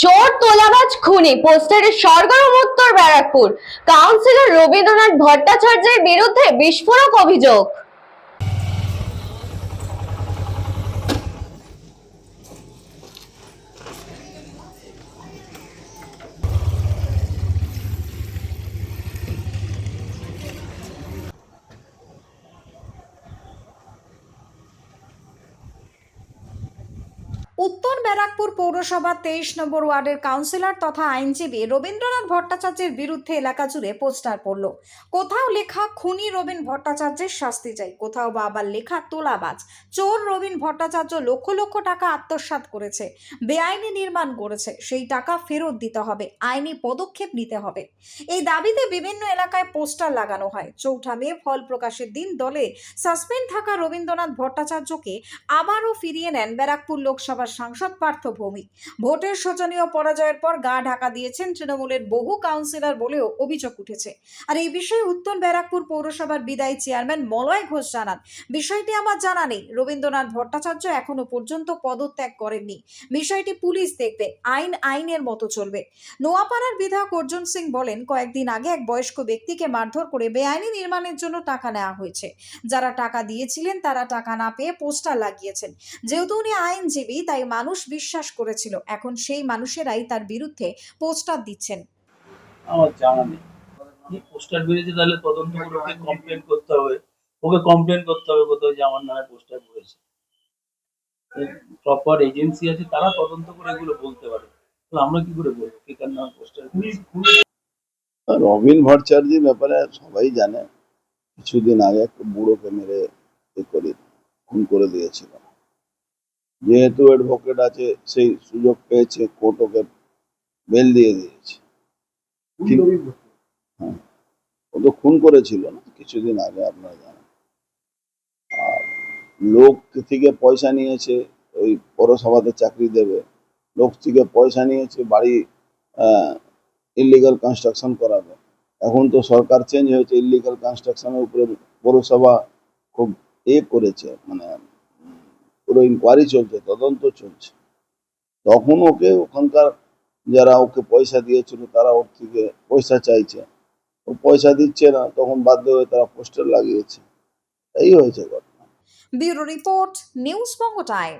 চোর তোলাবাজ খুনি পোস্টারে সরগরম উত্তর ব্যারাকপুর। কাউন্সিলর রবীন্দ্রনাথ ভট্টাচার্যের বিরুদ্ধে বিস্ফোরক অভিযোগ। উত্তর ব্যারাকপুর পৌরসভা 23 নম্বর ওয়ার্ডের কাউন্সিলর তথা আইনজীবী রবীন্দ্রনাথ ভট্টাচার্যের বিরুদ্ধে এলাকা জুড়ে পোস্টার পড়ল। কোথাও লেখা খুনি রবীন ভট্টাচার্যের শাস্তি চাই, কোথাও বা আবার লেখা তোলাবাজ চোর রবীন ভট্টাচার্য লক্ষ লক্ষ টাকা আত্মসাৎ করেছে, বেআইনি নির্মাণ করেছে, সেই টাকা ফেরত দিতে হবে, আইনি পদক্ষেপ নিতে হবে। এই দাবিতে বিভিন্ন এলাকায় পোস্টার লাগানো হয়। 4 মে ফল প্রকাশের দিন দলে সাসপেন্ড থাকা রবীন্দ্রনাথ ভট্টাচার্যকে আবারও ফিরিয়ে নেন ব্যারাকপুর লোকসভা সাংসদ পার্থ ভৌমিক। ভোটের শোচনীয় পরাজয়ের পর গা ঢাকা দিয়েছেন তৃণমূলের বহু কাউন্সিলর বলেও অভিযোগ উঠেছে। আর এই বিষয়ে উত্তর ব্যারাকপুর পৌরসভার বিদায়ী চেয়ারম্যান মলয় ঘোষ জানান, বিষয়টি আমার জানা নেই। রবীন্দ্রনাথ ভট্টাচার্য এখনো পর্যন্ত পদত্যাগ করেননি। বিষয়টি পুলিশ দেখবে, আইন আইনের মতো চলবে। নোয়াপাড়ার বিধায়ক অর্জুন সিং বলেন, কয়েকদিন আগে এক বয়স্ক ব্যক্তিকে মারধর করে বেআইনি নির্মাণের জন্য টাকা নেওয়া হয়েছে। যারা টাকা দিয়েছিলেন তারা টাকা না পেয়ে পোস্টার লাগিয়েছেন। যেহেতু উনি আইনজীবী তাই মানুষ বিশ্বাস করেছিল, এখন সেই মানুষেরাই তার বিরুদ্ধে পোস্টার দিচ্ছেন। আমার জানা নেই কি পোস্টার বেরিয়েছে, তাহলে তদন্ত করে ওকে কমপ্লেন করতে হবে, কোথাও যে আমার নামে পোস্টার করেছে। প্রপার এজেন্সি আছে, তারা তদন্ত করে এগুলো বলতে পারে। তো আমরা কি করে বলবো কে কার নামে পোস্টার করেছে? রবিন ভট্টাচার্যের ব্যাপারে সবাই জানে, কিছুদিন আগে একটা বুড়োকে মেরে খুন করে দিয়েছিল। যেহেতু অ্যাডভোকেট আছে, সেই সুযোগ পেয়েছে, কোর্ট ওকে বেল দিয়ে দিয়েছে। হ্যাঁ, ও তো খুন করেছিল না কিছুদিন আগে, আপনারা জানেন। আর লোক থেকে পয়সা নিয়েছে, ওই পৌরসভাতে চাকরি দেবে, লোক থেকে পয়সা নিয়েছে বাড়ি ইলিগাল কনস্ট্রাকশন করাবে। এখন তো সরকার চেঞ্জ হয়েছে, ইলিগাল কনস্ট্রাকশনের উপরে পৌরসভা খুব করেছে, মানে পুরো ইনকোয়ারি চলছে, তদন্ত চলছে। তখন ওকে ওখানকার যারা ওকে পয়সা দিয়েছিল তারা ওর থেকে পয়সা চাইছে, ও পয়সা দিচ্ছে না, তখন বাধ্য হয়ে তারা পোস্টার লাগিয়েছে। এই হয়েছে ঘটনা। Bureau report, news Banga time.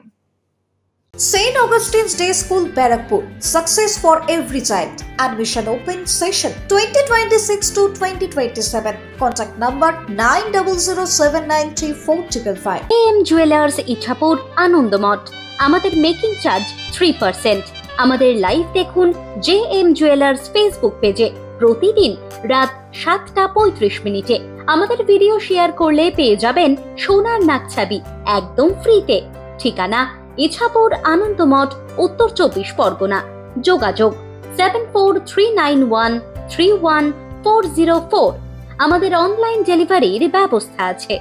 St. Augustine's Day School, Barakpur. Success for every child. Admission open session 2026 to 2027. Contact number 9007934555. AM jewellers Ichapur Anandamath. আমাদের মেকিং চার্জ 3%। আমাদের লাইভ দেখুন JM জুয়েলার্স ফেসবুক পেজে প্রতিদিন রাত 7:35 আমাদের ভিডিও শেয়ার করলে পেয়ে যাবেন সোনার নাকছাবি একদম ফ্রিতে। ঠিকানা ইছাপুর আনন্দমঠ, উত্তর 24 পরগনা। যোগাযোগ 7439131404। আমাদের অনলাইন ডেলিভারির ব্যবস্থা আছে।